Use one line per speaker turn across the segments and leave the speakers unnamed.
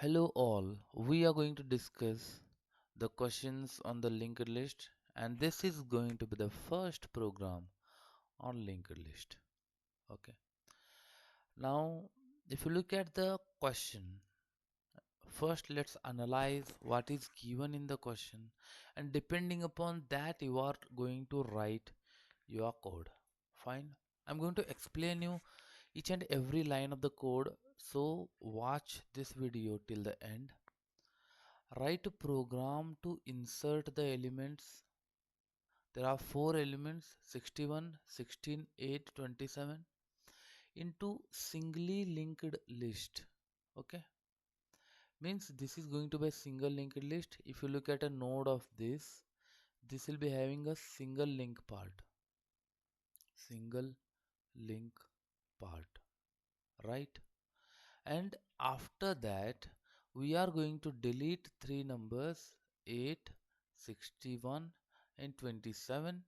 Hello all, we are going to discuss the questions on the linked list, and this is going to be the first program on linked list. Okay. Now, if you look at the question, first let's analyze what is given in the question, and depending upon that you are going to write your code. Fine. I'm going to explain you each and every line of the code, so watch this video till the end. Write a program to insert the elements. There are four elements 61, 16, 8, 27 into singly linked list. Okay, means this is going to be a single linked list. If you look at a node of this will be having a single link part, right? And after that we are going to delete three numbers 8, 61 and 27.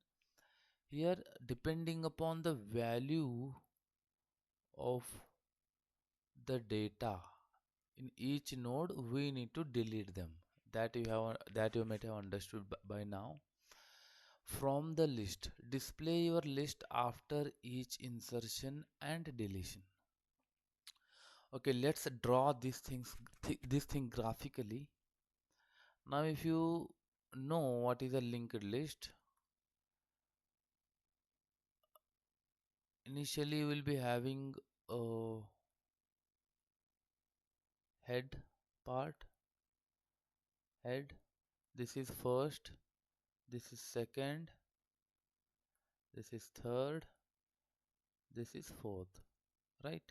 Here, depending upon the value of the data in each node, we need to delete them. That you might have understood by now. From the list, display your list after each insertion and deletion. Okay, let's draw this thing graphically. Now, if you know what is a linked list, initially we'll be having a head part, head. This is first, this is second, this is third, this is fourth, right?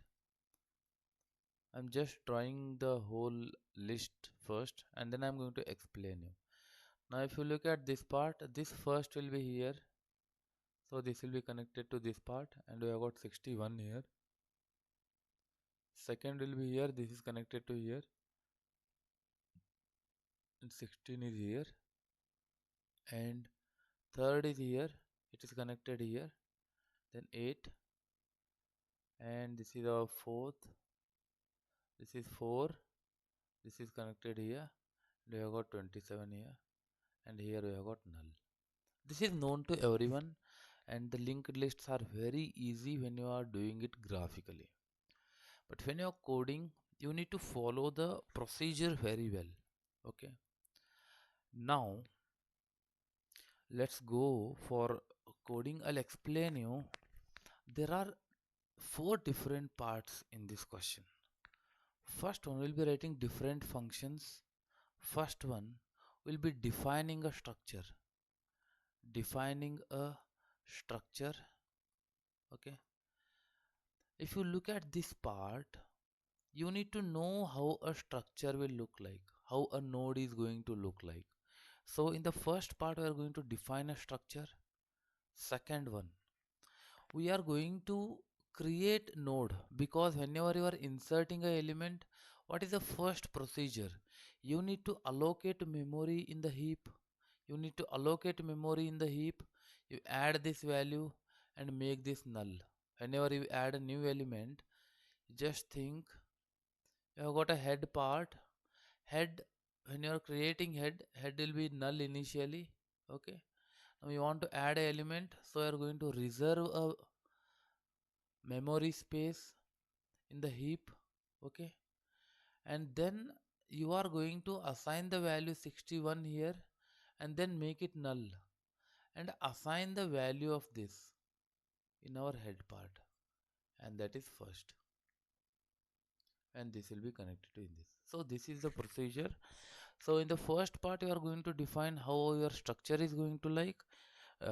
I'm just drawing the whole list first and then I'm going to explain you. Now, if you look at this part, this first will be here. So this will be connected to this part and we have got 61 here. Second will be here, this is connected to here. And 16 is here. And third is here, it is connected here. Then 8. And this is our fourth. This is 4. This is connected here. We have got 27 here. And here we have got null. This is known to everyone and the linked lists are very easy when you are doing it graphically. But when you are coding, you need to follow the procedure very well. Okay. Now, let's go for coding. I'll explain you. There are four different parts in this question. First one will be writing different functions. First one will be defining a structure. Defining a structure. Okay. If you look at this part, you need to know how a structure will look like, how a node is going to look like. So in the first part, we are going to define a structure. Second one, we are going to create node, because whenever you are inserting a element, what is the first procedure? You need to allocate memory in the heap. You need to allocate memory in the heap. You add this value and make this null. Whenever you add a new element, just think you have got a head part. Head, when you are creating head will be null initially. Okay. Now you want to add an element, so you are going to reserve a memory space in the heap. Okay. And then you are going to assign the value 61 here and then make it null and assign the value of this in our head part, and that is first, and this will be connected to this. So this is the procedure. So in the first part you are going to define how your structure is going to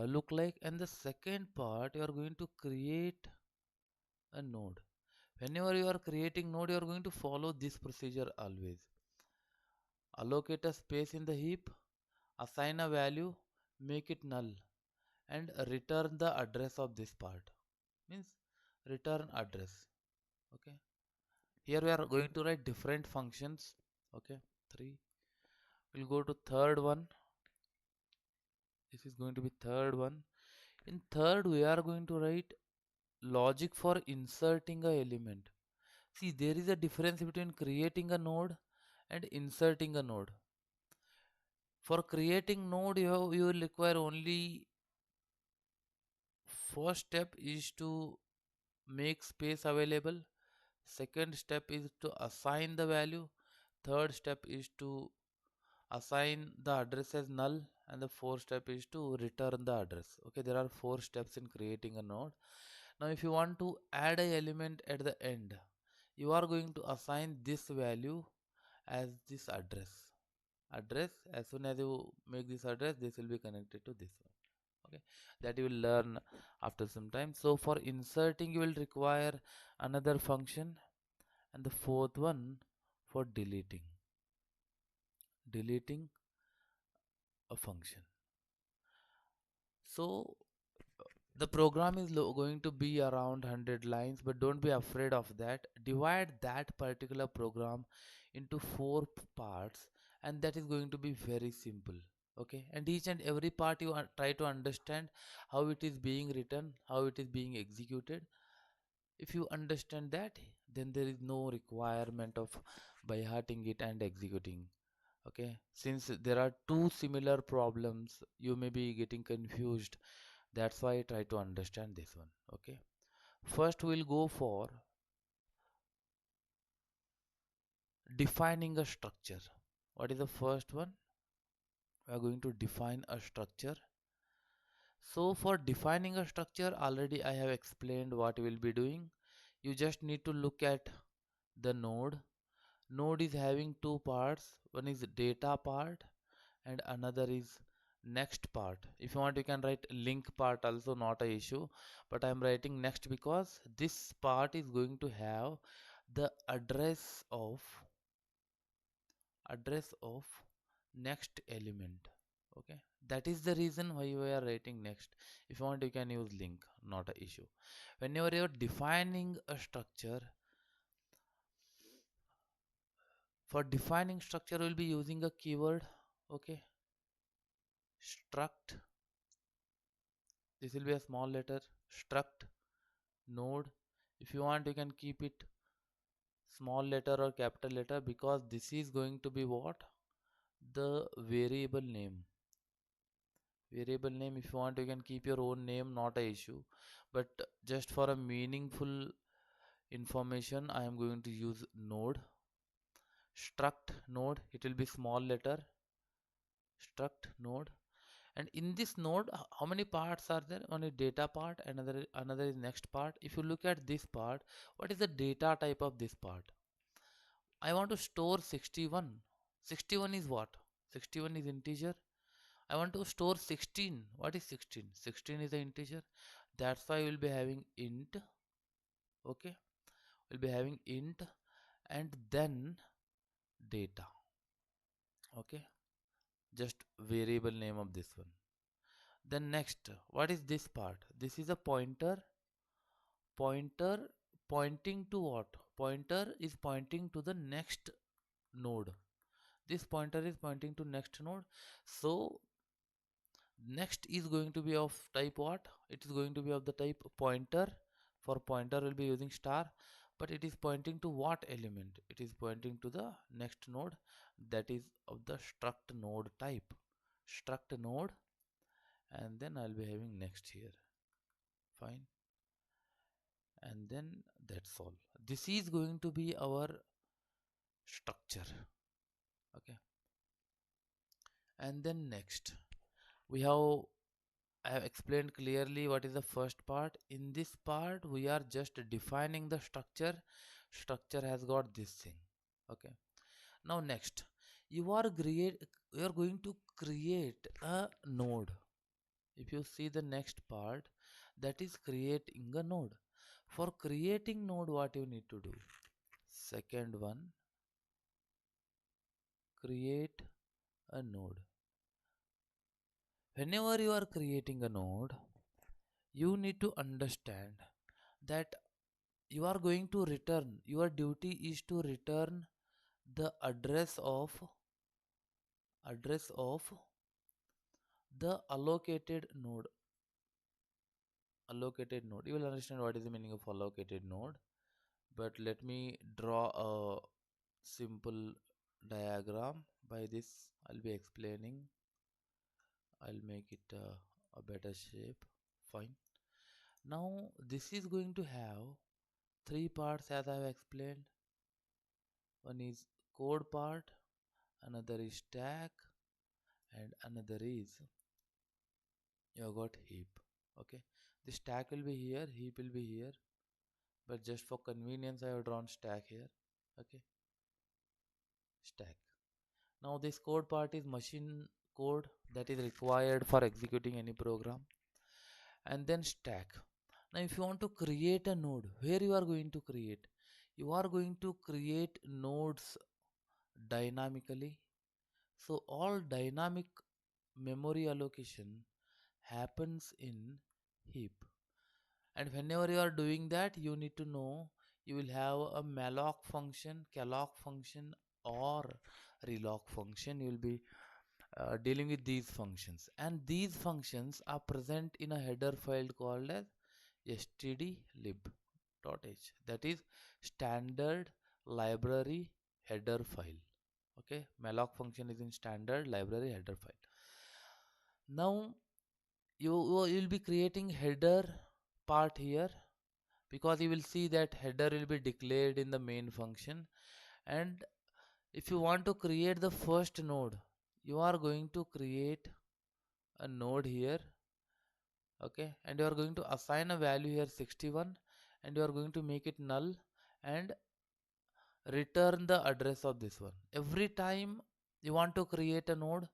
look like, and the second part you are going to create a node. Whenever you are creating node, you are going to follow this procedure always. Allocate a space in the heap, assign a value, make it null, and return the address of this part. Means return address. Okay. Here we are going to write different functions. Okay. 3. We'll go to third one. This is going to be third one. In third, we are going to write logic for inserting a element. See, there is a difference between creating a node and inserting a node. For creating node, you will require only first step is to make space available. Second step is to assign the value. Third step is to assign the address as null, and the fourth step is to return the address. Okay, there are four steps in creating a node. Now if you want to add a element at the end, you are going to assign this value as this address. As soon as you make this address, this will be connected to this one. Okay, that you will learn after some time. So for inserting, you will require another function, and the fourth one for deleting a function. So the program is going to be around 100 lines, but don't be afraid of that. Divide that particular program into four parts, and that is going to be very simple. Okay, and each and every part you try to understand how it is being written, how it is being executed. If you understand that, then there is no requirement of by hearting it and executing. Okay, since there are two similar problems, you may be getting confused. That's why I try to understand this one. Okay, first we'll go for defining a structure. What is the first one? We are going to define a structure. So for defining a structure, already I have explained what we will be doing. You just need to look at the node. Node is having two parts. One is data part and another is next part. If you want, you can write link part also, not a issue, but I'm writing next because this part is going to have the address of next element. Okay, that is the reason why we are writing next. If you want, you can use link, not a issue. Whenever you're defining a structure, for defining structure we'll be using a keyword. Okay, struct. This will be a small letter. Struct node. If you want, you can keep it small letter or capital letter, because this is going to be what? The variable name. If you want, you can keep your own name, not a issue, but just for a meaningful information, I am going to use node. Struct node, it will be small letter. Struct node. And in this node, how many parts are there? One is data part, another is next part. If you look at this part, what is the data type of this part? I want to store 61. 61 is what? 61 is integer. I want to store 16. What is 16? 16 is the integer. That's why we'll be having int. Okay, we'll be having int and then data. Okay, just variable name of this one. Then next, what is this part? This is a pointer pointing to what? Pointer is pointing to the next node. This pointer is pointing to next node. So next is going to be of type what? It is going to be of the type pointer. For pointer we'll be using star, but it is pointing to what element? It is pointing to the next node, that is of the struct node type. Struct node, and then I'll be having next here. Fine, and then that's all. This is going to be our structure. Okay, and then next we have I have explained clearly what is the first part. In this part, we are just defining the structure. Structure has got this thing. Okay. Now next, you are going to create a node. If you see the next part, that is creating a node. For creating node, what you need to do? Second one, create a node. Whenever you are creating a node, you need to understand that you are going to return, your duty is to return the address of the allocated node. You will understand what is the meaning of allocated node, but let me draw a simple diagram. By this I'll be explaining. I'll make it a better shape. Fine. Now this is going to have three parts as I have explained. One is code part, another is stack, and another is you have got heap. Okay, the stack will be here, heap will be here, but just for convenience I have drawn stack here. Okay, stack. Now this code part is machine code that is required for executing any program, and then stack. Now if you want to create a node, where you are going to create? You are going to create nodes dynamically. So all dynamic memory allocation happens in heap. And whenever you are doing that, you need to know you will have a malloc function, calloc function, or reloc function. You will be dealing with these functions, and these functions are present in a header file called as stdlib.h. That is standard library header file. Okay, malloc function is in standard library header file. Now you will be creating header part here, because you will see that header will be declared in the main function. And if you want to create the first node, you are going to create a node here. Okay, and you are going to assign a value here 61, and you are going to make it null and return the address of this one. Every time you want to create a node,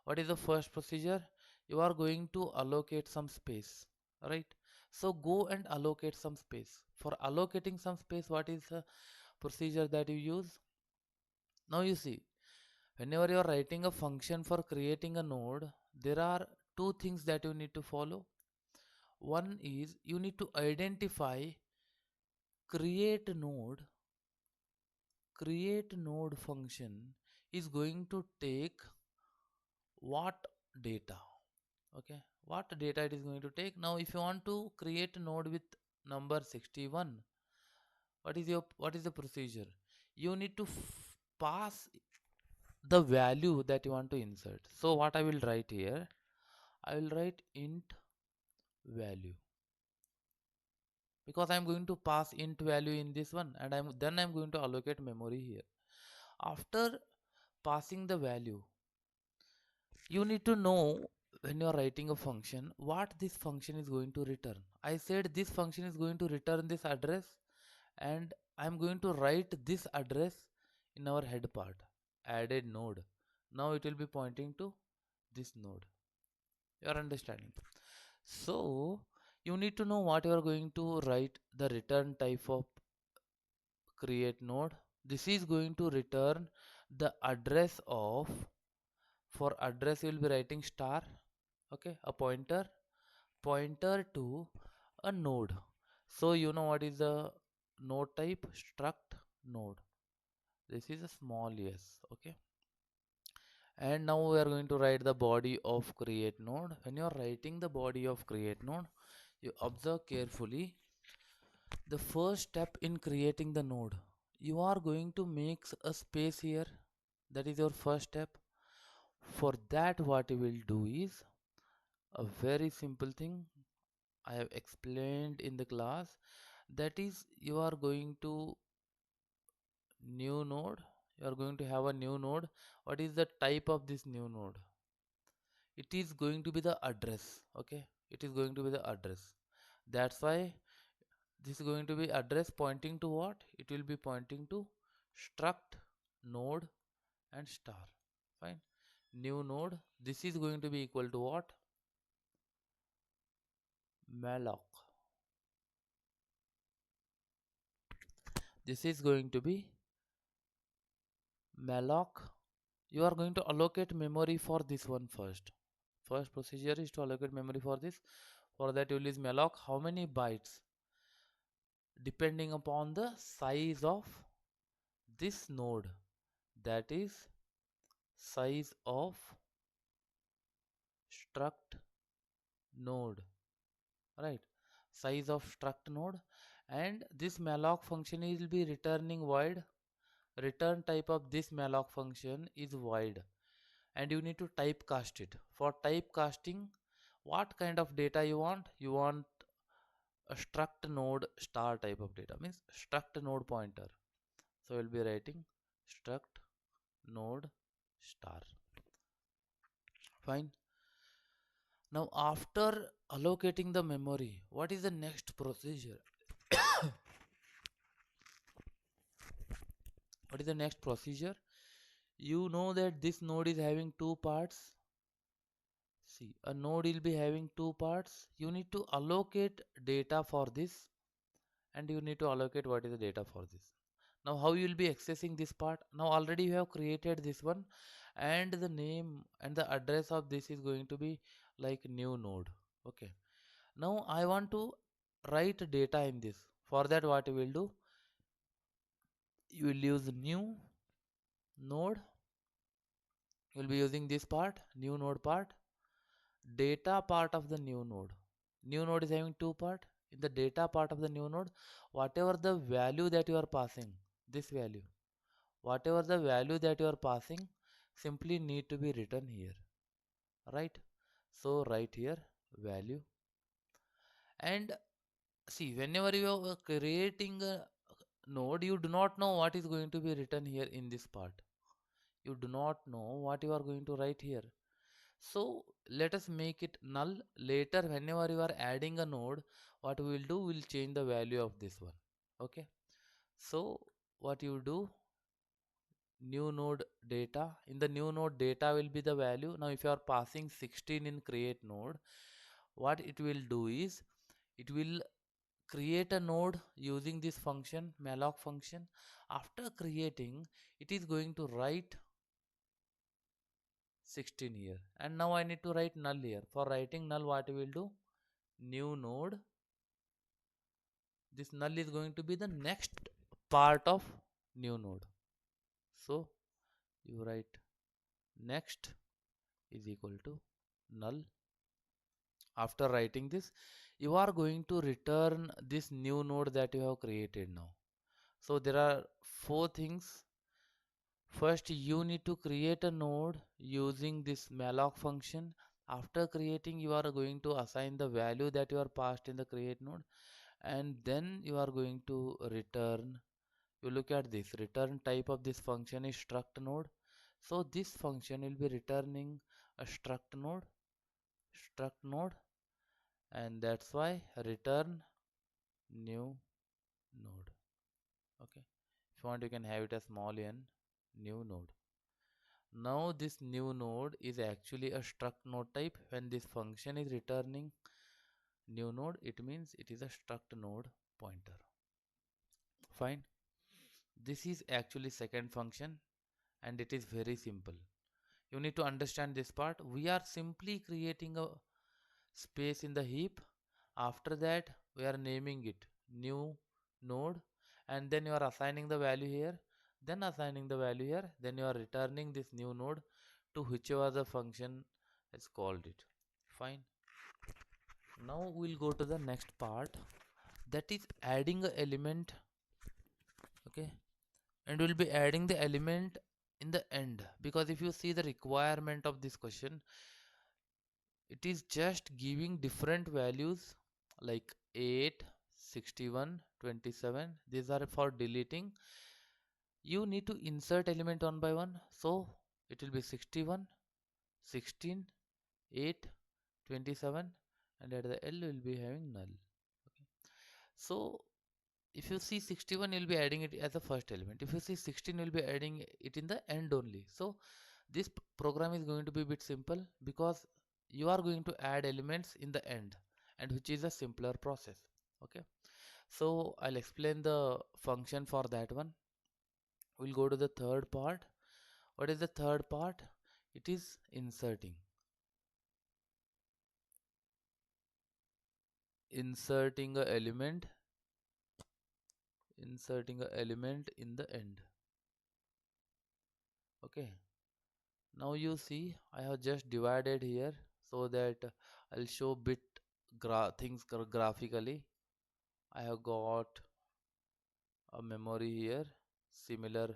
what is the first procedure? You are going to allocate some space, right? So go and allocate some space. For allocating some space, what is the procedure that you use? Now you see, whenever you are writing a function for creating a node, there are two things that you need to follow. One is you need to identify create node function is going to take what data. Okay, what data it is going to take. Now if you want to create a node with number 61, what is the procedure? You need to pass the value that you want to insert. So what I will write here, I will write int value, because I'm going to pass int value in this one, and I'm going to allocate memory here. After passing the value, you need to know, when you are writing a function, what this function is going to return. I said this function is going to return this address, and I'm going to write this address in our head part, added node. Now it will be pointing to this node. You are understanding? So you need to know what you are going to write, the return type of create node. This is going to return the address of, for address you will be writing star. Okay, a pointer to a node. So you know what is the node type? Struct node. This is a small s. Okay, and now we are going to write the body of create node. When you are writing the body of create node, you observe carefully the first step in creating the node. You are going to make a space here. That is your first step. For that, what you will do is a very simple thing I have explained in the class. That is, you are going to new node. You are going to have a new node. What is the type of this new node? It is going to be the address. Okay, it is going to be the address. That's why this is going to be address pointing to what? It will be pointing to struct node and star. Fine. New node. This is going to be equal to what? Malloc. This is going to be malloc. You are going to allocate memory for this one first. First procedure is to allocate memory for this. For that you will use malloc. How many bytes? Depending upon the size of this node. That is size of struct node, right? Size of struct node. And this malloc function will be returning void return type of this malloc function is void, and you need to typecast it. For typecasting, what kind of data you want? You want a struct node star type of data, means struct node pointer. So we'll be writing struct node star. Fine. Now after allocating the memory, what is the next procedure? What is the next procedure? You know that this node is having two parts. See, a node will be having two parts. You need to allocate data for this, and you need to allocate what is the data for this. Now how you will be accessing this part? Now already you have created this one, and the name and the address of this is going to be like new node. Okay. Now I want to write data in this. For that, what you will do? You will use new node. You will be using this part, new node part, data part of the new node. New node is having two part. In the data part of the new node, whatever the value that you are passing, this value, whatever the value that you are passing, simply need to be written here, right? So write here value. And see, whenever you are creating a node, you do not know what is going to be written here in this part. You do not know what you are going to write here. So let us make it null. Later, whenever you are adding a node, what we will do, we will change the value of this one. Okay. So what you do, new node data. In the new node data will be the value. Now if you are passing 16 in create node, what it will do is, it will create a node using this function, malloc function. After creating, it is going to write 16 here, and now I need to write null here. For writing null, what we will do, new node, this null is going to be the next part of new node. So you write next is equal to null. After writing this, you are going to return this new node that you have created now. So there are four things. First, you need to create a node using this malloc function. After creating, you are going to assign the value that you are passed in the create node, and then you are going to return. You look at this, return type of this function is struct node. So this function will be returning a struct node, and that's why return new node. Okay. If you want, you can have it as small n, new node. Now this new node is actually a struct node type. When this function is returning new node, it means it is a struct node pointer. Fine. This is actually second function, and it is very simple. You need to understand this part. We are simply creating a space in the heap. After that, we are naming it new node, and then you are assigning the value here, then assigning the value here, then you are returning this new node to whichever the function has called it. Fine. Now we'll go to the next part, that is adding a element. Okay, and we'll be adding the element in the end, because if you see the requirement of this question, it is just giving different values like 8, 61, 27. These are for deleting. You need to insert element one by one. So it will be 61, 16, 8, 27, and at the L will be having null. Okay. So if you see 61, you'll be adding it as a first element. If you see 16, you'll be adding it in the end only. So this program is going to be a bit simple, because you are going to add elements in the end, and which is a simpler process. Okay. So I'll explain the function for that one. We'll go to the third part. What is the third part? It is inserting a element, inserting a element in the end. Okay. Now you see, I have just divided here so that I'll show bit things graphically. I have got a memory here. similar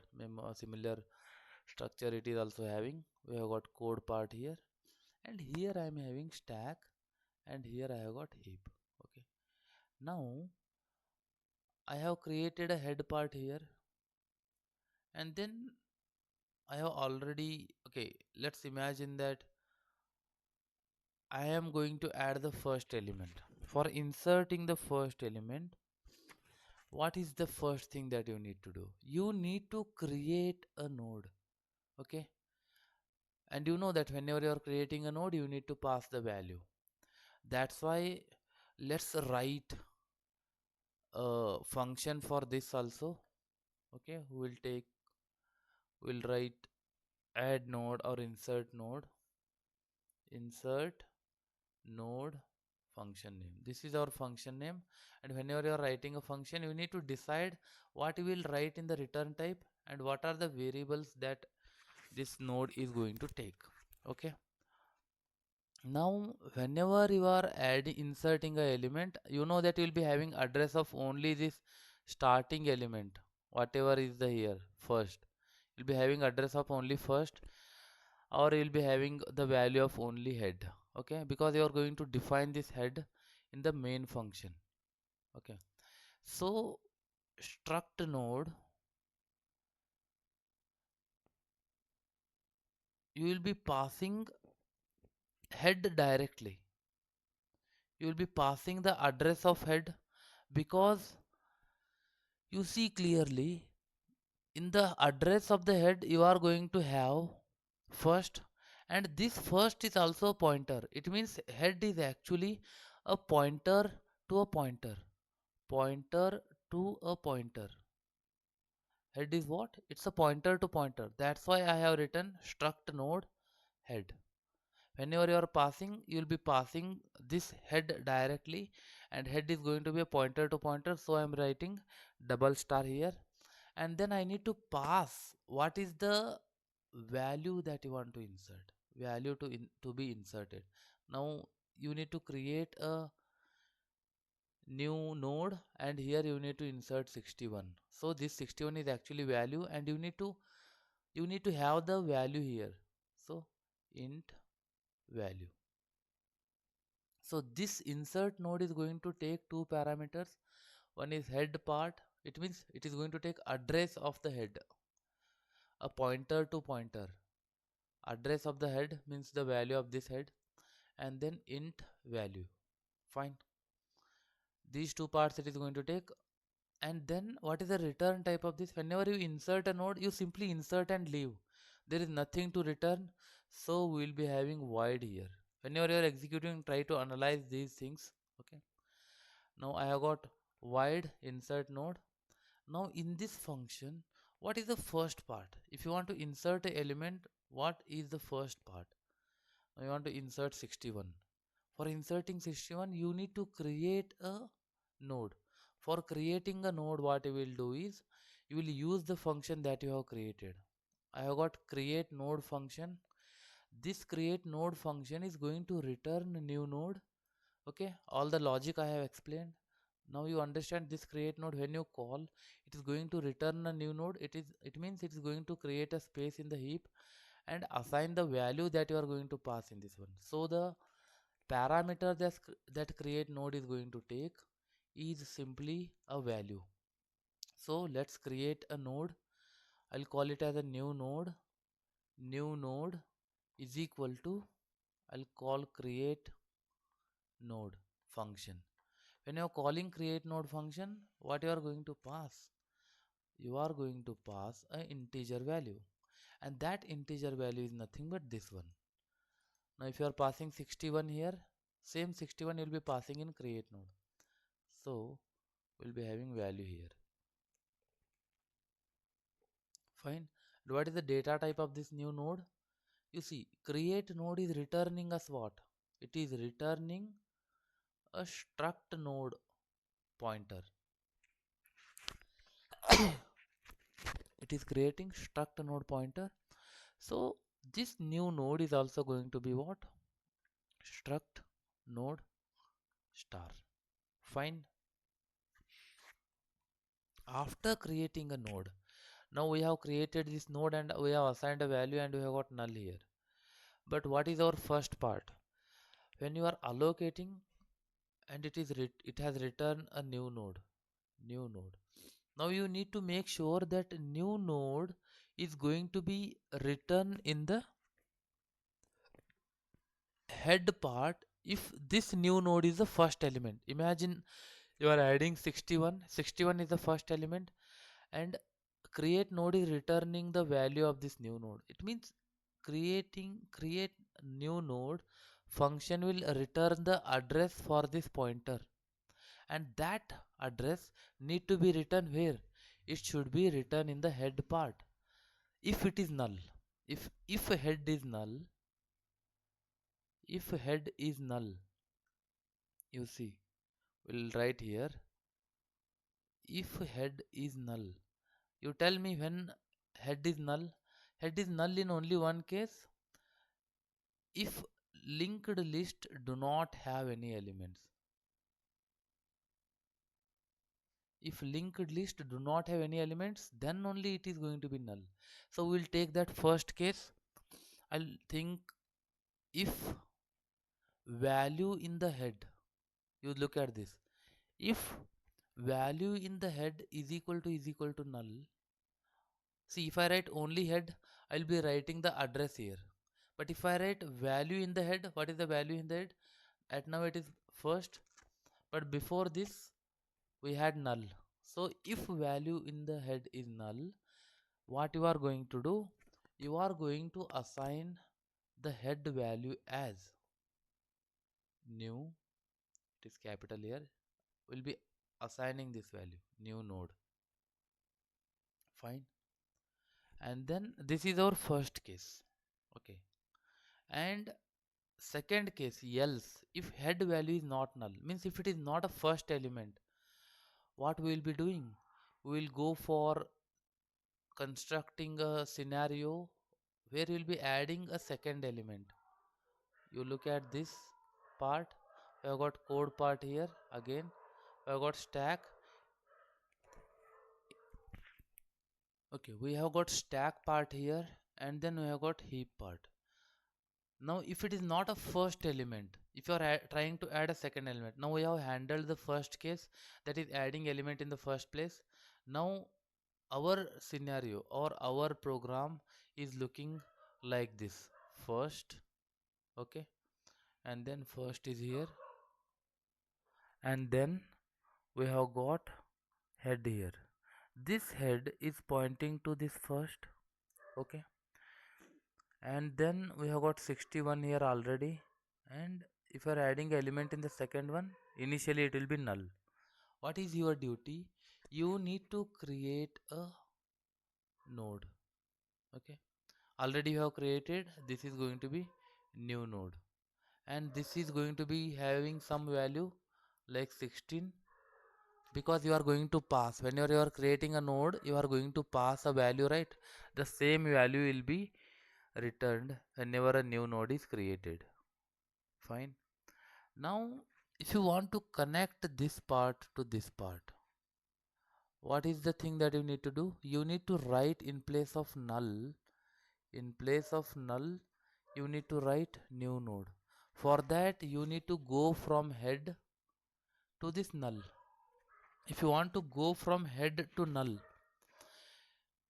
structure it is also having. We have got code part here, and here I am having stack, and here I have got heap. Okay, now I have created a head part here, and then I have already, okay, let's imagine that I am going to add the first element. For inserting the first element, what is the first thing that you need to do? You need to create a node. Okay, and you know that whenever you are creating a node, you need to pass the value. That's why let's write a function for this also. Okay, we'll write add node or insert node function name. This is our function name, and whenever you are writing a function, you need to decide what you will write in the return type and what are the variables that this node is going to take. Okay, now whenever you are adding inserting a element, you know that you will be having address of only this starting element, whatever is the here first. You'll be having address of only first, or you'll be having the value of only head. Okay, because you are going to define this head in the main function. Okay, so struct node, you will be passing head directly. You will be passing the address of head, because you see clearly in the address of the head you are going to have first, and this first is also a pointer. It means head is actually a pointer to a pointer. Pointer to a pointer. Head is what? It's a pointer to pointer. That's why I have written struct node head. Whenever you are passing, you will be passing this head directly, and head is going to be a pointer to pointer. So I am writing double star here, and then I need to pass what is the value that you want to insert. Value to be inserted. Now you need to create a new node, and here you need to insert 61. So this 61 is actually value, and you need to have the value here. So int value. So this insert node is going to take two parameters. One is head part. It means it is going to take address of the head, a pointer to pointer. Address of the head means the value of this head, and then int value. Fine. These two parts it is going to take. And then what is the return type of this? Whenever you insert a node, you simply insert and leave. There is nothing to return. So we will be having void here. Whenever you are executing, try to analyze these things. Okay. Now I have got void insert node. Now in this function, what is the first part? If you want to insert a element, what is the first part? Now you want to insert 61. For inserting 61, you need to create a node. For creating a node, what you will do is, you will use the function that you have created. I have got create node function. This create node function is going to return a new node. Okay, all the logic I have explained. Now you understand this create node. When you call, it is going to return a new node. It means it is going to create a space in the heap and assign the value that you are going to pass in this one. So the parameter that create node is going to take is simply a value. So let's create a node. I'll call it as a new node. New node is equal to, I'll call create node function. When you're calling create node function, what you are going to pass? You are going to pass an integer value, and that integer value is nothing but this one. Now if you are passing 61 here, same 61 you'll be passing in create node. So we'll be having value here. Fine. And what is the data type of this new node? You see, create node is returning us what? It is returning a struct node pointer. It is creating struct node pointer. So this new node is also going to be what? Struct node star. Fine. After creating a node, Now we have created this node and we have assigned a value and we have got null here. But what is our first part? When you are allocating and it has returned a new node. Now you need to make sure that new node is going to be written in the head part if this new node is the first element. Imagine you are adding 61, 61 is the first element, and create node is returning the value of this new node. It means create new node function will return the address for this pointer, and that address need to be written where? It should be written in the head part. If it is null, if head is null, if head is null, you see, we'll write here, if head is null. You tell me when head is null. Head is null in only one case, if linked list do not have any elements. If linked list do not have any elements, then only it is going to be null. So we'll take that first case. I'll think if value in the head, you look at this, if value in the head is equal to null. See, if I write only head, I'll be writing the address here. But if I write value in the head, what is the value in the head? At now it is first, but before this we had null. So if value in the head is null, what you are going to do? You are going to assign the head value as new, it is capital here, will be assigning this value, new node. Fine. And then this is our first case. Okay. And second case, else, if head value is not null, means if it is not a first element, what we will be doing? We will go for constructing a scenario where we will be adding a second element. You look at this part, we have got code part here again, we have got stack. Okay, we have got stack part here, and then we have got heap part. Now if it is not a first element, if you are trying to add a second element, now we have handled the first case, that is adding element in the first place. Now our scenario or our program is looking like this. First, okay, and then first is here, and then we have got head here. This head is pointing to this first, okay, and then we have got 61 here already. And if you are adding element in the second one, initially it will be null. What is your duty? You need to create a node. Okay, already you have created, this is going to be new node, and this is going to be having some value like 16, because you are going to pass, whenever you are creating a node, you are going to pass a value, right? The same value will be returned whenever a new node is created. Fine. Now if you want to connect this part to this part, what is the thing that you need to do? You need to write in place of null, in place of null you need to write new node. For that you need to go from head to this null. If you want to go from head to null,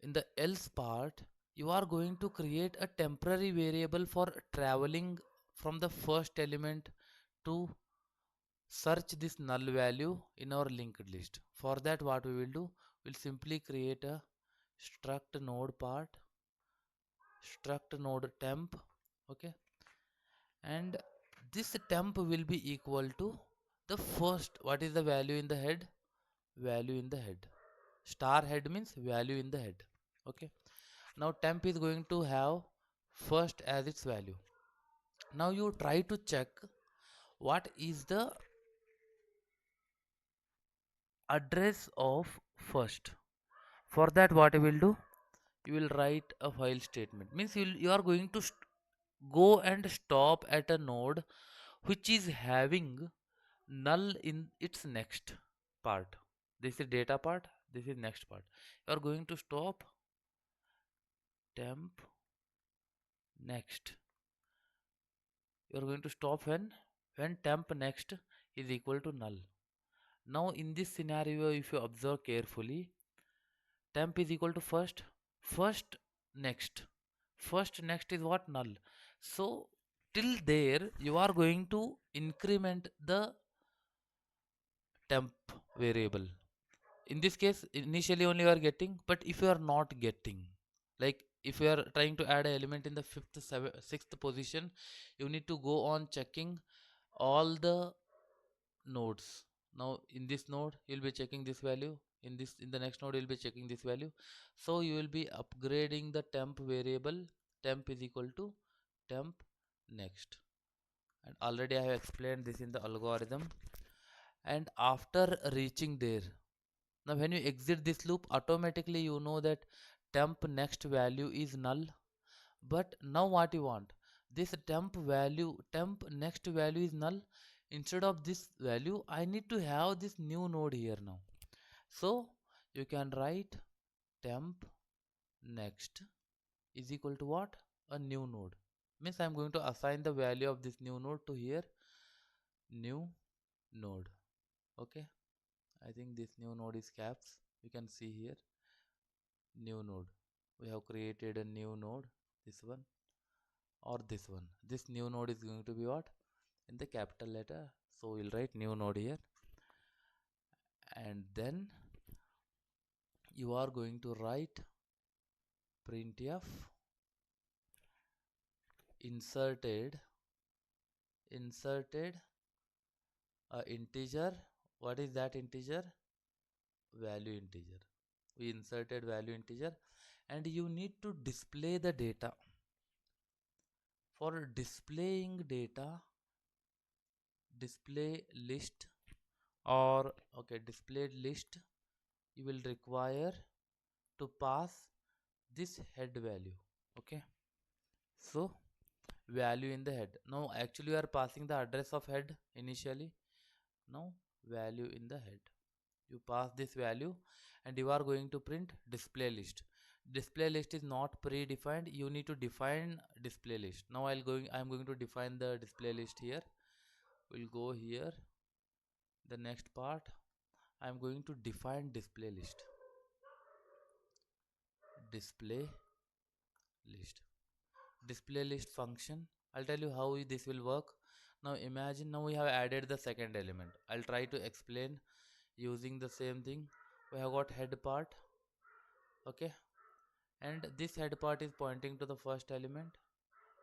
in the else part you are going to create a temporary variable for traveling from the first element to search this null value in our linked list. For that what we will do, we'll simply create a struct node part, struct node temp, okay, and this temp will be equal to the first, what is the value in the head? Value in the head. Star head means value in the head. Okay, now temp is going to have first as its value. Now you try to check what is the address of first. For that what you will do, you will write a while statement, means you are going to go and stop at a node which is having null in its next part. This is data part, this is next part. You are going to stop temp next. You're going to stop when temp next is equal to null. Now in this scenario, if you observe carefully, temp is equal to first next. First next is what? Null. So till there you are going to increment the temp variable. In this case initially only you are getting, but if you are not getting, like if you are trying to add an element in the fifth, seventh, sixth position, you need to go on checking all the nodes. Now in this node you'll be checking this value, in the next node you'll be checking this value. So you will be upgrading the temp variable. Temp is equal to temp next, and already I have explained this in the algorithm. And after reaching there, now when you exit this loop, automatically you know that temp next value is null. But now what you want, this temp next value is null. Instead of this value I need to have this new node here now. So you can write temp next is equal to what? A new node. Means I'm going to assign the value of this new node to here, new node. Okay, I think this new node is caps. You can see here, new node. We have created a new node, this one or this one. This new node is going to be what? In the capital letter. So we'll write new node here, and then you are going to write printf inserted integer. What is that integer? Value integer. We inserted value integer, and you need to display the data. For displaying data, display list, or okay, displayed list, you will require to pass this head value. Okay, so value in the head. Now actually you are passing the address of head initially. Now value in the head, you pass this value, and you are going to print display list. Display list is not predefined, you need to define display list. Now I'm going to define the display list here. We'll go here, the next part, I'm going to define display list. Display list function, I'll tell you how this will work. Now imagine, now we have added the second element. I'll try to explain using the same thing. We have got head part, okay, and this head part is pointing to the first element,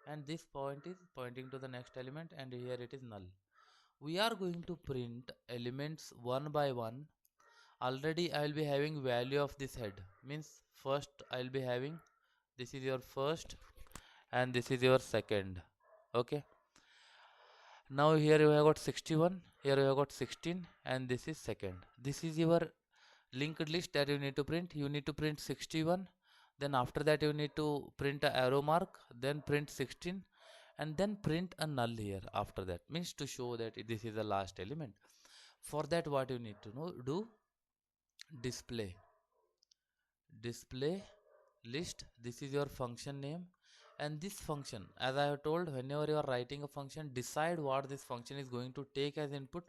and this point is pointing to the next element, and here it is null. We are going to print elements one by one. Already I will be having value of this head, means first I will be having, this is your first and this is your second. Okay, now here you have got 61, here you have got 16, and this is second. This is your linked list that you need to print. You need to print 61, then after that you need to print a arrow mark, then print 16, and then print a null here after that, means to show that this is the last element. For that what you need to know, do display list. This is your function name, and this function, as I have told, whenever you are writing a function, decide what this function is going to take as input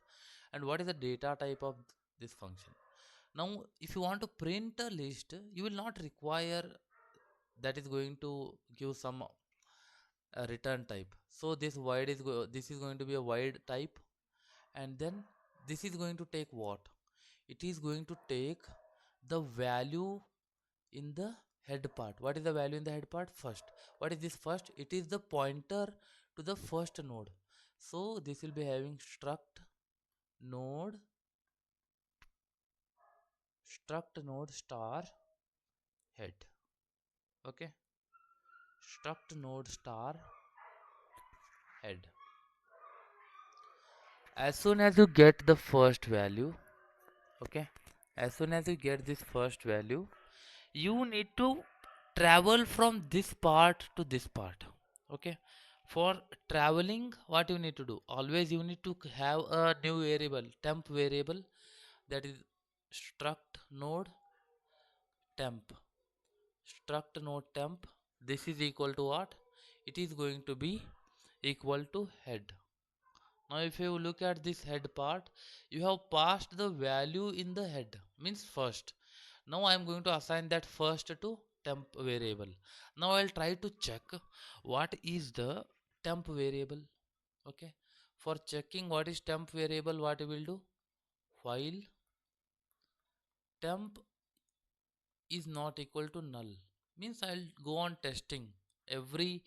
and what is the data type of this function. Now if you want to print a list, you will not require that is going to give some return type. So this is going to be a void type, and then this is going to take what? It is going to take the value in the head part. What is the value in the head part? First. What is this first? It is the pointer to the first node. So this will be having node struct node star head. Okay, struct node star head. As soon as you get the first value, okay, as soon as you get this first value, you need to travel from this part to this part. Okay, for traveling, what you need to do, always you need to have a new variable, temp variable, that is struct node temp. Struct node temp This is equal to what? It is going to be equal to head. Now if you look at this head part, you have passed the value in the head, means first. Now I am going to assign that first to temp variable. Now I'll try to check what is the temp variable. Okay, for checking what is temp variable, what we will do, while temp is not equal to null, means I'll go on testing every,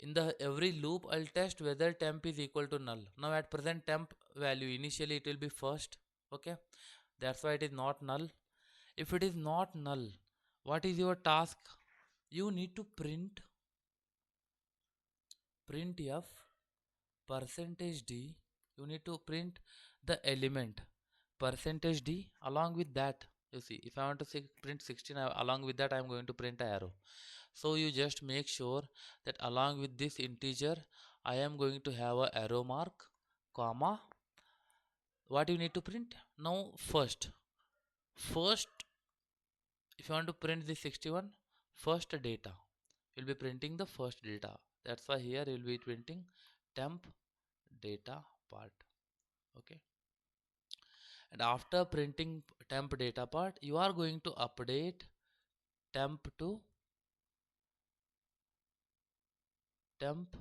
in the every loop I'll test whether temp is equal to null. Now at present temp value initially it will be first. Okay, that's why it is not null. If it is not null, what is your task? You need to printf percentage d. You need to print the element percentage d. Along with that, you see, if I want to say print 16, along with that I am going to print a arrow. So you just make sure that along with this integer I am going to have a arrow mark, comma, what you need to print. Now first if you want to print the 61, first data, you'll be printing the first data. That's why here you'll be printing temp data part. Okay, and after printing temp data part, you are going to update temp to temp.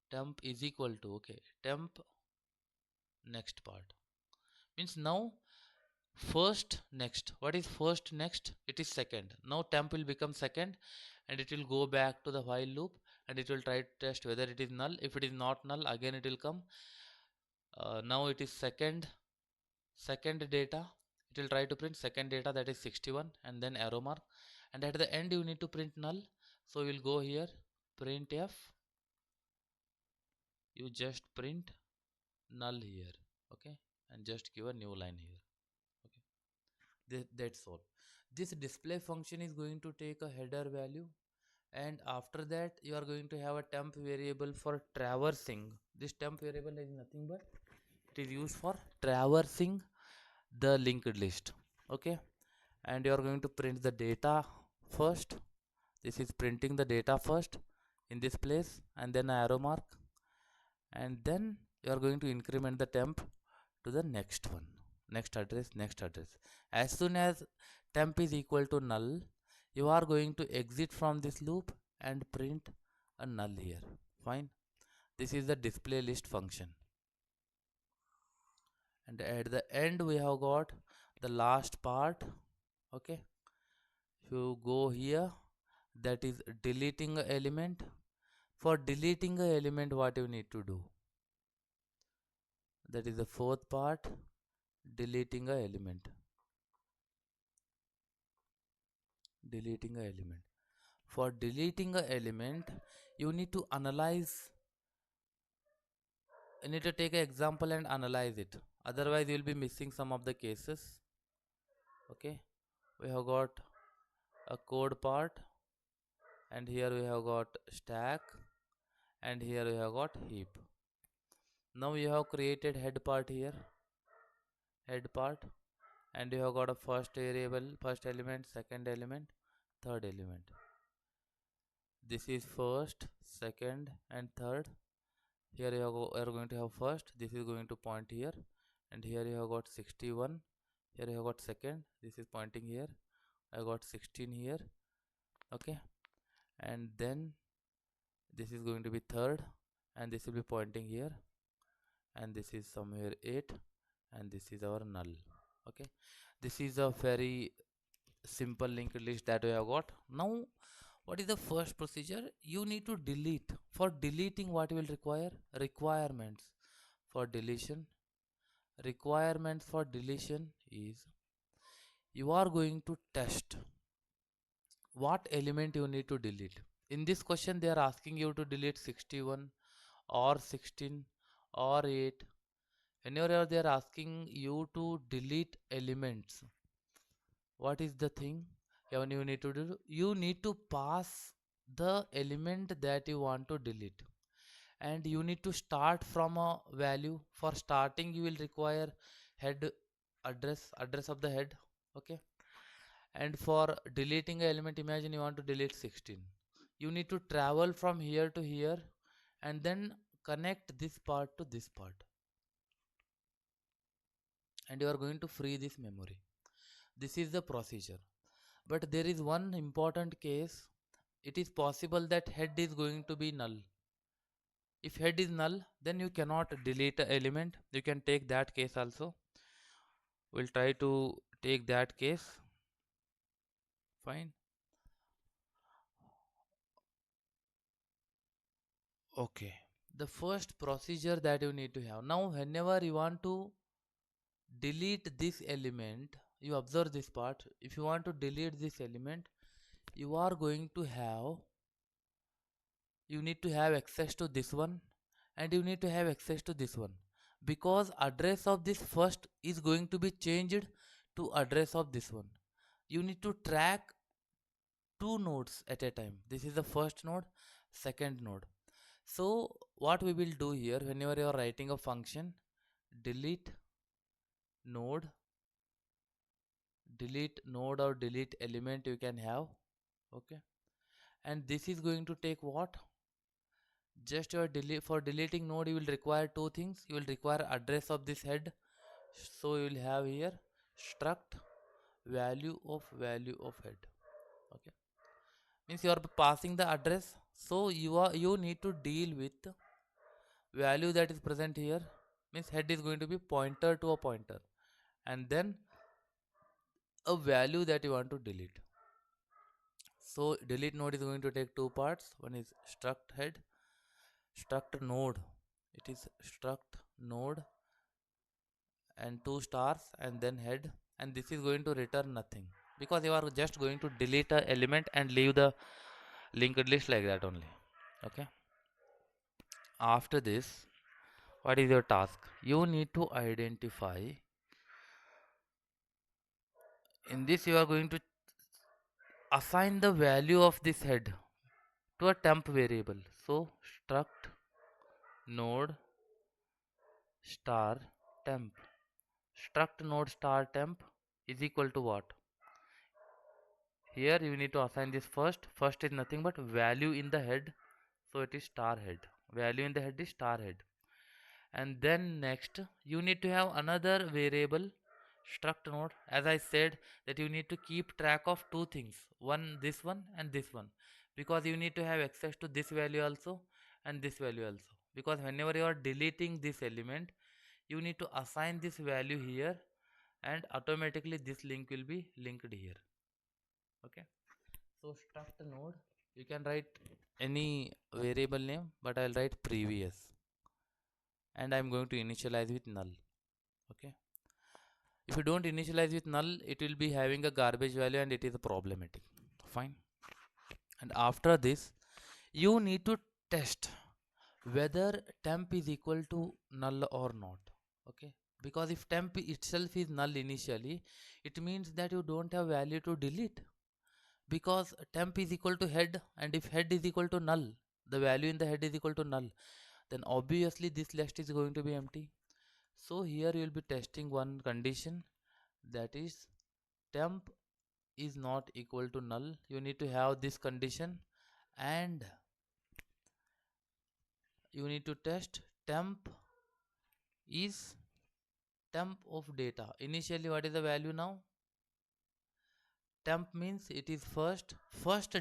Temp is equal to, okay, temp next part, means now first next. What is first next? It is second. Now temp will become second and it will go back to the while loop and it will try to test whether it is null. If it is not null, again it will come. Now it is second data. It will try to print second data, that is 61, and then arrow mark, and at the end you need to print null. So we will go here, printf, you just print null here. Okay, and just give a new line here. Okay, that's all. This display function is going to take a header value, and after that you are going to have a temp variable for traversing. This temp variable is nothing but it is used for traversing the linked list. Okay, and you are going to print the data first. This is printing the data first in this place, and then arrow mark, and then you are going to increment the temp to the next one, next address. As soon as temp is equal to null, you are going to exit from this loop and print a null here. Fine, this is the display list function. And at the end we have got the last part. Okay, if you go here, that is deleting a element. For deleting a element, what you need to do, that is the fourth part, deleting a element. Deleting a element. For deleting a element, you need to analyze, you need to take an example and analyze it, otherwise you will be missing some of the cases. Okay, we have got a code part, and here we have got stack, and here we have got heap. Now you have created head part here, head part, and you have got a first variable, first element, second element, third element. This is first, second, and third. Here you are going to have first, this is going to point here, and here you have got 61. Here you have got second, this is pointing here. I got 16 here. Okay, and then this is going to be third, and this will be pointing here, and this is somewhere 8, and this is our null. Okay, this is a very simple linked list that we have got. Now what is the first procedure? You need to delete. For deleting, what you will require? Requirements for deletion. Requirements for deletion is, you are going to test what element you need to delete. In this question they are asking you to delete 61 or 16 or 8. Whenever they are asking you to delete elements, what is the thing you need to do? You need to pass the element that you want to delete, and you need to start from a value. For starting you will require head address of the head. Okay, and for deleting an element, imagine you want to delete 16. You need to travel from here to here and then connect this part to this part, and you are going to free this memory. This is the procedure. But there is one important case. It is possible that head is going to be null. If head is null, then you cannot delete a element. You can take that case also. We'll try to take that case. Fine. Okay. The first procedure that you need to have. Now, whenever you want to delete this element, you observe this part. If you want to delete this element, you are going to have, you need to have access to this one, and you need to have access to this one, because address of this first is going to be changed to address of this one. You need to track two nodes at a time. This is the first node, second node. So what we will do here, whenever you are writing a function, delete node, delete node or delete element you can have. Okay, and this is going to take what? Just your delete, for deleting node you will require two things. You will require address of this head, so you will have here struct value of head. Okay, means you are passing the address, so you need to deal with value that is present here. Means head is going to be pointer to a pointer, and then a value that you want to delete. So delete node is going to take two parts. One is struct head, struct node. It is struct node and two stars and then head, and this is going to return nothing, because you are just going to delete a element and leave the linked list like that only. Okay, after this, what is your task? You need to identify. In this you are going to assign the value of this head to a temp variable. So struct node star temp, struct node star temp is equal to what? Here you need to assign this first is nothing but value in the head, so it is star head. Value in the head is star head. And then next you need to have another variable struct node. As I said, that you need to keep track of two things, one this one and this one, because you need to have access to this value also and this value also, because whenever you are deleting this element, you need to assign this value here, and automatically this link will be linked here. Okay, so struct node, you can write any variable name, but I'll write previous, and I'm going to initialize with null. Okay, if you don't initialize with null, it will be having a garbage value and it is problematic. Fine. And after this, you need to test whether temp is equal to null or not. Okay, because if temp itself is null initially, it means that you don't have value to delete, because temp is equal to head, and if head is equal to null, the value in the head is equal to null, then obviously this list is going to be empty. So here you will be testing one condition, that is temp is not equal to null. You need to have this condition, and you need to test temp is temp of data. Initially what is the value? Now temp means it is first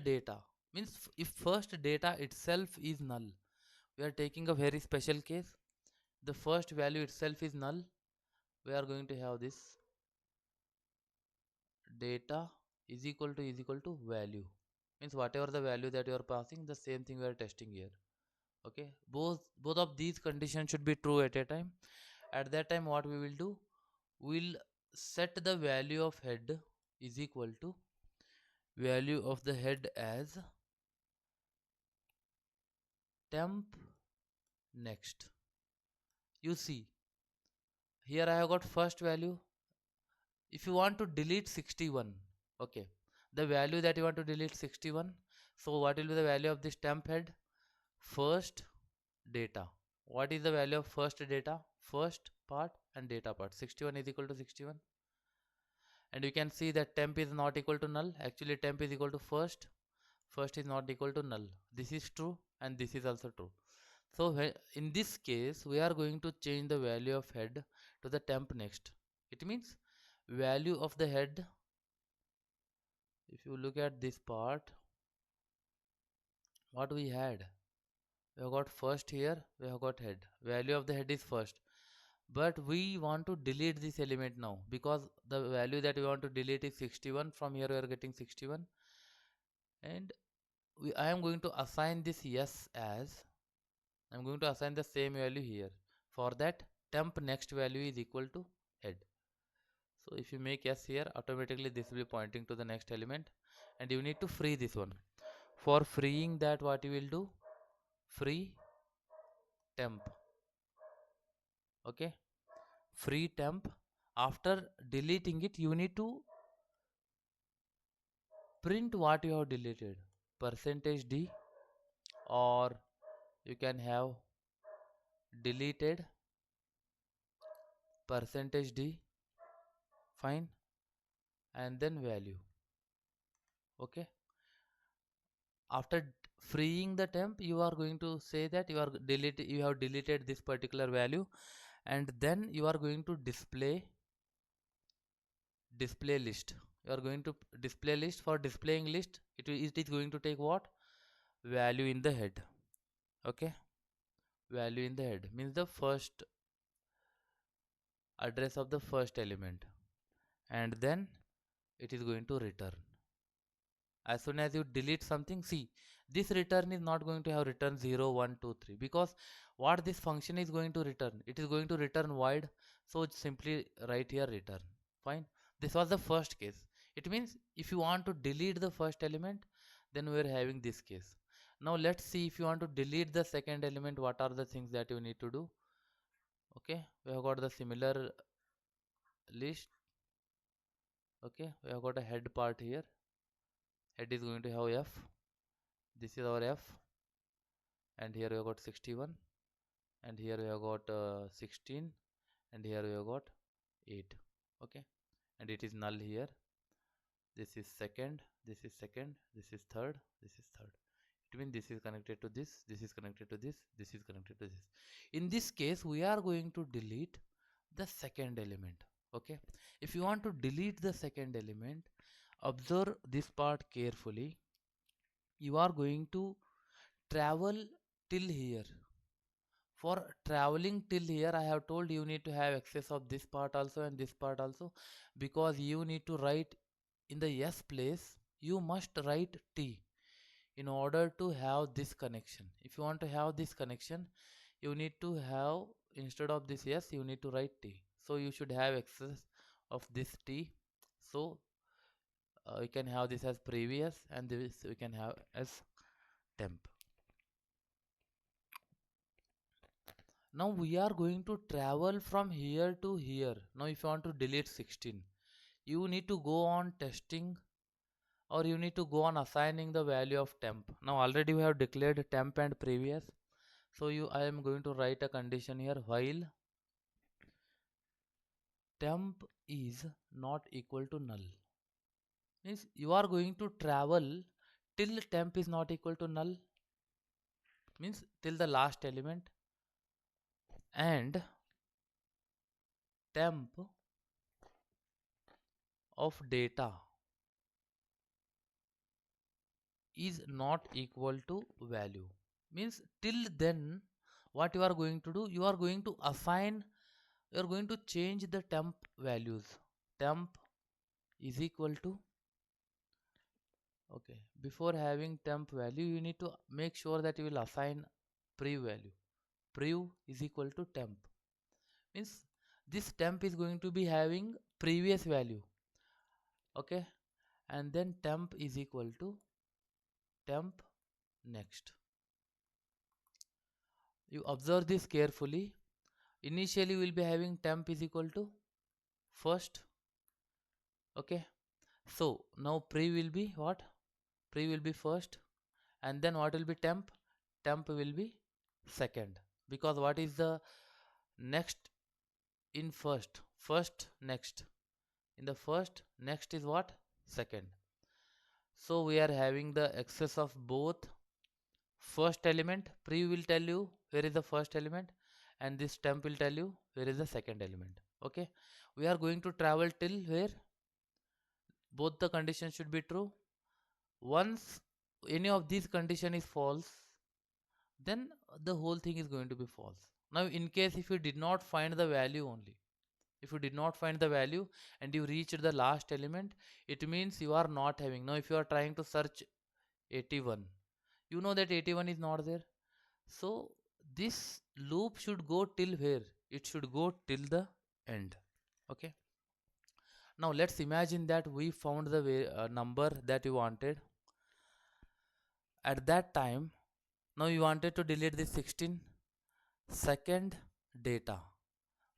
data, means if first data itself is null, we are taking a very special case. The first value itself is null, we are going to have this data is equal to value, means whatever the value that you are passing, the same thing we are testing here. Okay, both of these conditions should be true at a time. At that time what we will do, we'll set the value of head is equal to value of the head as temp next. You see, here I have got first value. If you want to delete 61, okay, the value that you want to delete 61, so what will be the value of this temp head? First data. What is the value of first data? First part and data part. 61 is equal to 61, and you can see that temp is not equal to null. Actually temp is equal to first. first is not equal to null. This is true and this is also true. So in this case we are going to change the value of head to the temp next. It means value of the head, if you look at this part, what we had, we have got first here, we have got head, value of the head is first, but we want to delete this element now because the value that we want to delete is 61. From here we are getting 61, and I am going to assign this yes as, I'm going to assign the same value here. For that, temp next value is equal to head. So if you make yes here, automatically this will be pointing to the next element, and you need to free this one. For freeing that, what you will do, free temp. Okay, free temp. After deleting it, you need to print what you have deleted, percentage d, or you can have deleted percentage d, fine, and then value. Okay, after freeing the temp, you are going to say that you have deleted this particular value, and then you are going to display list. You are going to display list. For displaying list, it is going to take what, value in the head. Okay, value in the head means the first address of the first element, and then it is going to return. As soon as you delete something, see, this return is not going to have return 0 1 2 3, because what this function is going to return, it is going to return void. So simply write here return. Fine, this was the first case. It means if you want to delete the first element, then we are having this case. Now let's see, if you want to delete the second element, what are the things that you need to do. Okay, we have got the similar list. Okay, we have got a head part here. Head is going to have f, this is our f, and here we have got 61, and here we have got 16, and here we have got 8. Okay, and it is null here. This is second, this is second, this is third, this is third. It means this is connected to this is connected to this is connected to this. In this case, we are going to delete the second element. Okay, if you want to delete the second element, observe this part carefully. You are going to travel till here. For traveling till here, I have told you need to have access of this part also and this part also, because you need to write in the yes place, you must write t in order to have this connection. If you want to have this connection, you need to have, instead of this yes, you need to write t. So you should have access of this t. So we can have this as previous, and this we can have as temp. Now we are going to travel from here to here. Now if you want to delete 16, you need to go on testing, or you need to go on assigning the value of temp. Now already we have declared temp and previous. So I am going to write a condition here, while temp is not equal to null. Means you are going to travel till temp is not equal to null, means till the last element, and temp of data is not equal to value. Means till then, what you are going to do, you are going to assign, you are going to change the temp values. Temp is equal to, okay, before having temp value, you need to make sure that you will assign prev value. Prev is equal to temp, means this temp is going to be having previous value. Okay, and then temp is equal to temp next. You observe this carefully. Initially we will be having temp is equal to first. Okay, so now pre will be what, pre will be first, and then what will be temp, temp will be second, because what is the next in first, first next, in the first, next is what, second. So we are having the access of both first element. Pre will tell you where is the first element, and this temp will tell you where is the second element. Okay, we are going to travel till where both the conditions should be true. Once any of these condition is false, then the whole thing is going to be false. Now in case if you did not find the value only, if you did not find the value and you reached the last element, it means you are not having. Now if you are trying to search 81, you know that 81 is not there. So this loop should go till where? It should go till the end. Okay, now let's imagine that we found the number that you wanted at that time. Now you wanted to delete this 16 second data.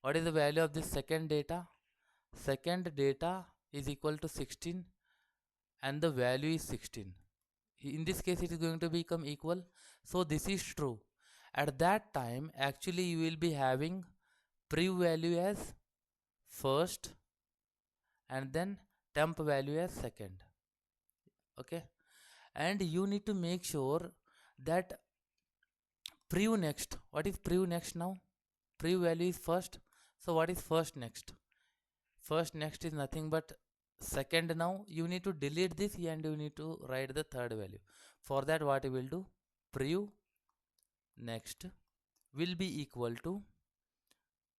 What is the value of this second data? Second data is equal to 16 and the value is 16. In this case it is going to become equal. So this is true. At that time actually you will be having pre value as first and then temp value as second. Okay, and you need to make sure that pre next. What is pre next now? Pre value is first. So what is first next? First next is nothing but second. Now you need to delete this and you need to write the third value. For that what you will do? Pre next will be equal to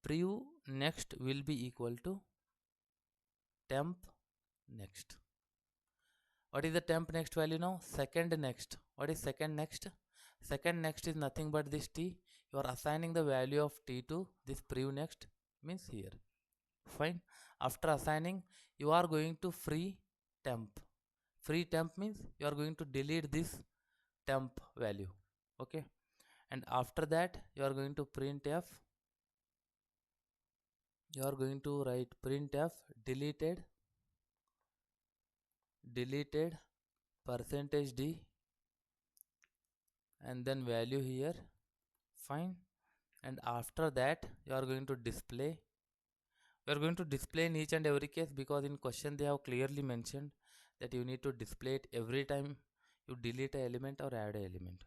pre next will be equal to temp next. What is the temp next value now? Second next. What is second next? Second next is nothing but this t. You are assigning the value of t to this pre next, means here. Fine. After assigning, you are going to free temp. Free temp means you are going to delete this temp value. Okay, and after that you are going to printf. You are going to write printf deleted percentage d and then value here. Fine. And after that you are going to display. You are going to display in each and every case, because in question they have clearly mentioned that you need to display it every time you delete an element or add an element.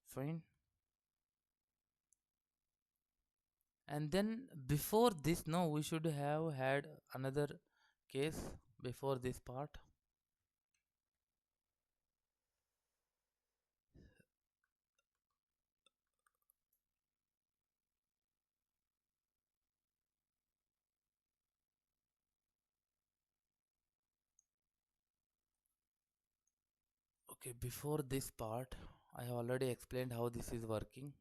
Fine. And then before this, no, we should have had another case before this part. Okay, before this part I have already explained how this is working.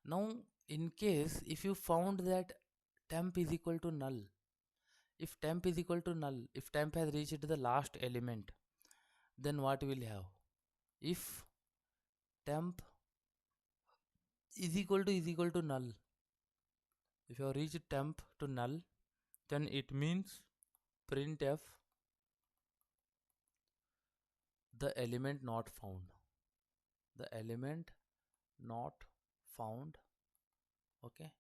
Now in case if you found that temp is equal to null, if temp is equal to null, if temp has reached the last element, then what will have? If temp is equal to null, if you have reached temp to null, then it means printf the element not found, the element not found. Okay,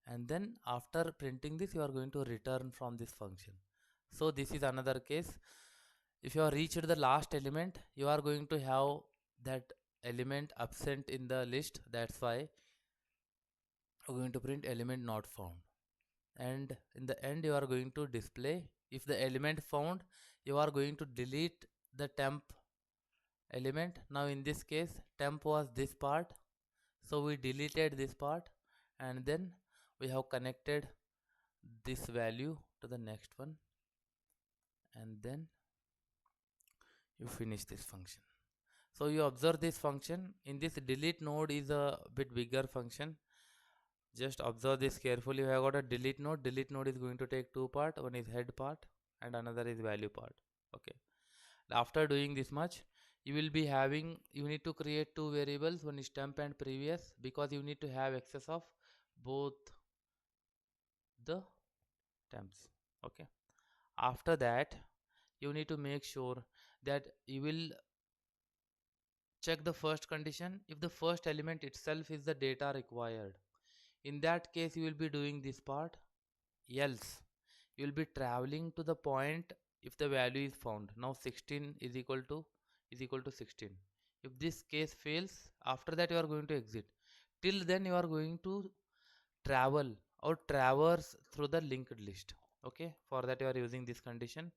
and then after printing this you are going to return from this function. So this is another case. If you have reached the last element, you are going to have that element absent in the list. That's why you're going to print element not found. And in the end you are going to display if the element found, you are going to delete the temp element. Now in this case temp was this part, so we deleted this part and then we have connected this value to the next one, and then you finish this function. So you observe this function. In this delete node is a bit bigger function. Just observe this carefully. You have got a delete node. Delete node is going to take two part. One is head part and another is value part. Okay. After doing this much, you will be having, you need to create two variables. One is temp and previous, because you need to have access of both the temps. Okay. After that, you need to make sure that you will check the first condition. If the first element itself is the data required, in that case you will be doing this part. Else you will be traveling to the point if the value is found, now 16 is equal to 16. If this case fails, after that you are going to exit. Till then you are going to travel or traverse through the linked list. Okay, for that you are using this condition.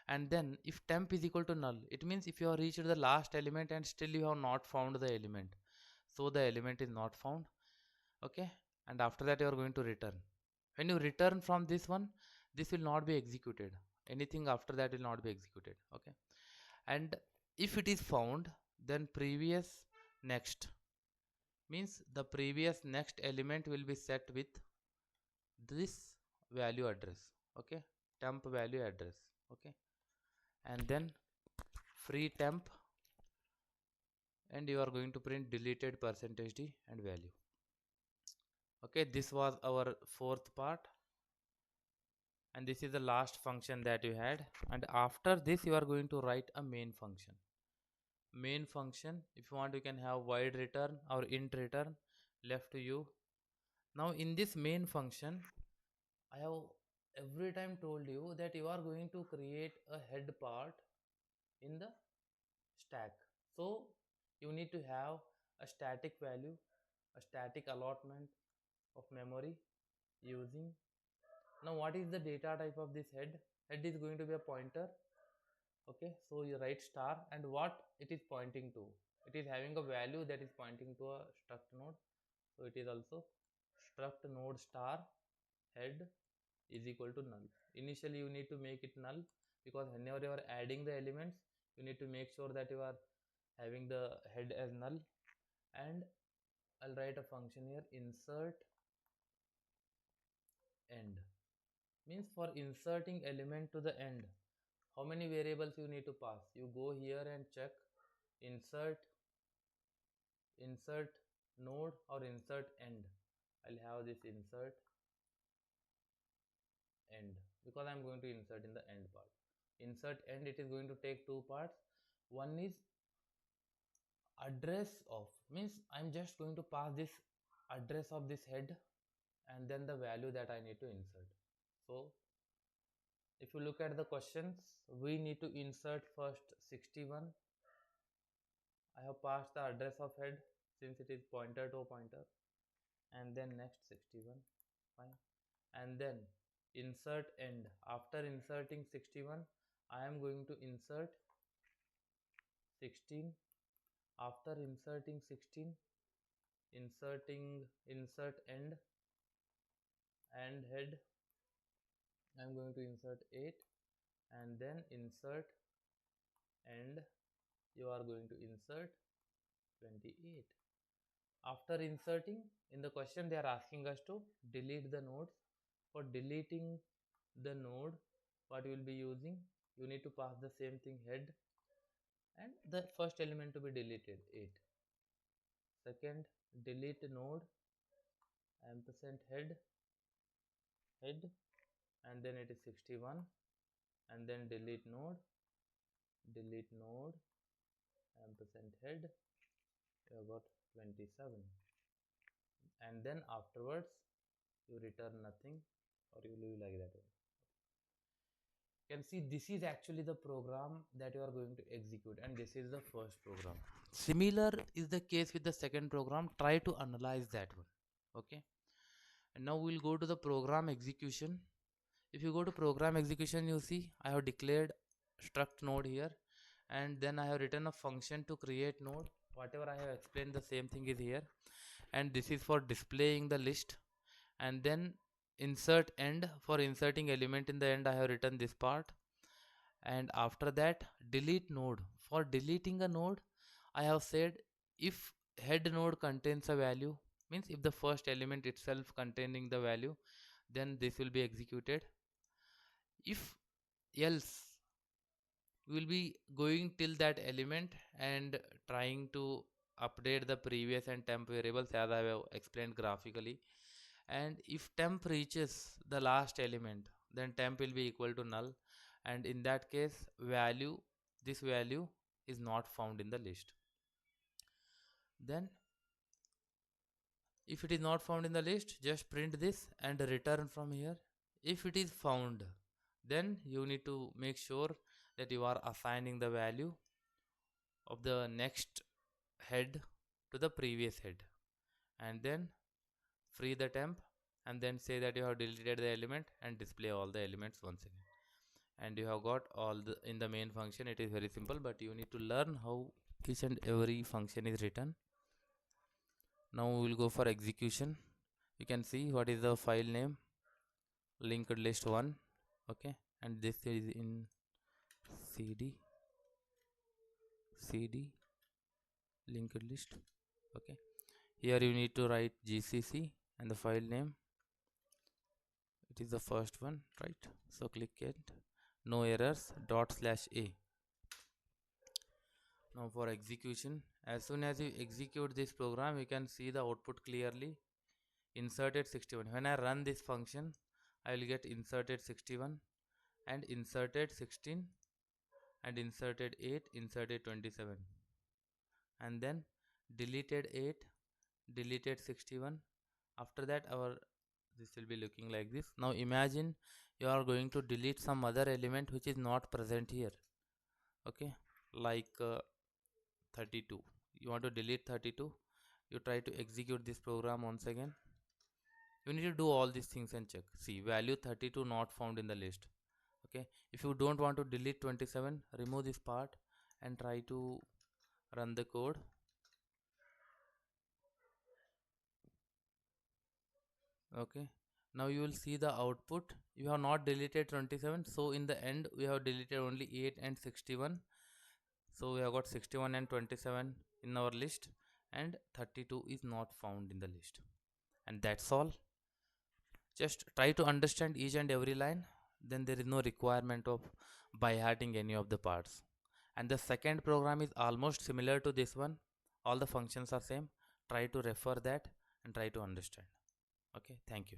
And then if temp is equal to null, it means if you have reached the last element and still you have not found the element, so the element is not found. Okay, and after that you are going to return. When you return from this one, this will not be executed. Anything after that will not be executed. Okay, and if it is found, then previous next means the previous next element will be set with this value address. Okay, temp value address. Okay, and then free temp, and you are going to print deleted percentage d and value. Okay, this was our fourth part, and this is the last function that you had. And after this you are going to write a main function. Main function, if you want, you can have void return or int return, left to you. Now in this main function, I have every time told you that you are going to create a head part in the stack. So you need to have a static value, a static allotment of memory using. Now what is the data type of this head? Head is going to be a pointer. Okay, so you write star, and what it is pointing to, it is having a value that is pointing to a struct node. So it is also struct node star head is equal to null. Initially you need to make it null, because whenever you are adding the elements, you need to make sure that you are having the head as null. And I'll write a function here, insert end. Means for inserting element to the end, how many variables you need to pass? You go here and check insert node or insert end. I'll have this insert end, because I'm going to insert in the end part. Insert end, it is going to take two parts. One is address of, means I'm just going to pass this address of this head, and then the value that I need to insert. So if you look at the questions, we need to insert first 61. I have passed the address of head since it is pointer to pointer, and then next 61. Fine. And then insert end. After inserting 61, I am going to insert 16. After inserting 16, insert end and head, I am going to insert 8, and then insert end, you are going to insert 28. After inserting, in the question they are asking us to delete the nodes. For deleting the node, what you will be using, you need to pass the same thing, head, and the first element to be deleted, 8. Second, delete node ampersand head, and then it is 61, and then delete node ampersand head, you have got 27. And then afterwards you return nothing, or you leave like that. You can see this is actually the program that you are going to execute, and this is the first program. Similar is the case with the second program. Try to analyze that one. Okay, and now we'll go to the program execution. If you go to program execution, you see I have declared struct node here, and then I have written a function to create node. Whatever I have explained, the same thing is here, and this is for displaying the list. And then insert end, for inserting element in the end, I have written this part. And after that, delete node, for deleting a node, I have said if head node contains a value, means if the first element itself containing the value, then this will be executed. If else, we will be going till that element and trying to update the previous and temp variables as I have explained graphically. And if temp reaches the last element, then temp will be equal to null, and in that case this value is not found in the list. Then if it is not found in the list, just print this and return from here. If it is found, Then you need to make sure that you are assigning the value of the next head to the previous head, and then free the temp, and then say that you have deleted the element and display all the elements once again, and you have got all the in the main function. It is very simple, but you need to learn how each and every function is written. Now we will go for execution. You can see what is the file name, linked list 1. Okay, and this is in cd linked list. Okay, here you need to write gcc and the file name, it is the first one, right? So click it, no errors, dot slash a. Now for execution, as soon as you execute this program, you can see the output clearly, inserted 61. When I run this function, I will get inserted 61 and inserted 16 and inserted 8, inserted 27, and then deleted 8, deleted 61. After that, our this will be looking like this. Now imagine you are going to delete some other element which is not present here. Okay, like 32. You want to delete 32. You try to execute this program once again. You need to do all these things and check. See, value 32 not found in the list. Okay, if you don't want to delete 27, remove this part and try to run the code. Okay, now you will see the output. You have not deleted 27, so in the end we have deleted only 8 and 61. So we have got 61 and 27 in our list, and 32 is not found in the list. And that's all. Just try to understand each and every line, then there is no requirement of by hearting any of the parts. And the second program is almost similar to this one. All the functions are same. Try to refer that and try to understand. Okay, thank you.